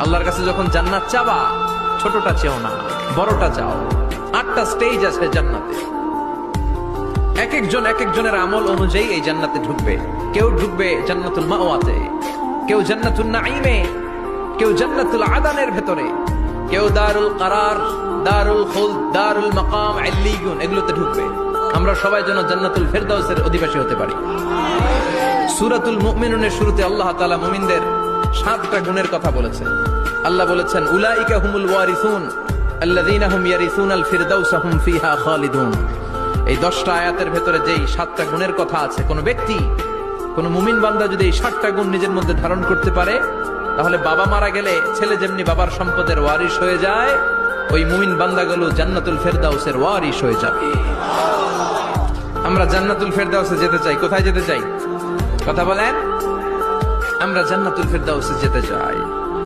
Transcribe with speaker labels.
Speaker 1: আল্লাহর কাছে যখন জান্নাত চাবা, ছোটটা চেও না, বড়টা চাও। 8টা স্টেজ আছে জান্নাতে। এক একজনের আমল অনুযায়ী এই জান্নাতে ঢুকবে। কেউ ঢুকবে জান্নাতুল মাওয়াতে, কেউ জান্নাতুল নাঈমে, কেউ জান্নাতুল আদানের ভেতরে, কেউ দারুল কারার, দারুল খুলদ, দারুল মাকাম, ইল্লিয়ুন এগুলোতে ঢুকবে। আমরা সবাই যেন জান্নাতুল ফেরদাউসের অধিবাসী হতে পারি। সূরাতুল মুমিনুনের শুরুতে আল্লাহ তাআলা মুমিনদের 7টা গুণের কথা বলেছেন। আল্লাহ বলেছেন, উলাইকা হুমুল ওয়ারিসুন আল্লাযীনা হুম ইয়ারিসুনাল ফিরদাউসা হুম ফিহা খালিদুন। এই 10টা আয়াতের ভেতরে যেই 7টা গুণের কথা আছে, কোন ব্যক্তি, কোন মুমিন বান্দা যদি এই 7টা গুণ নিজের মধ্যে ধারণ করতে পারে, তাহলে বাবা মারা গেলে ছেলে যেমনি বাবার সম্পদের ওয়ারিশ হয়ে যায়, ওই মুমিন বান্দাগুলো জান্নাতুল ফেরদাউসের ওয়ারিশ হয়ে যাবে। আমরা জান্নাতুল ফেরদাউসে যেতে চাই। কোথায় যেতে চাই? কথা বলেন। আমরা জান্নাতুল ফেরদাউসে যেতে চাই।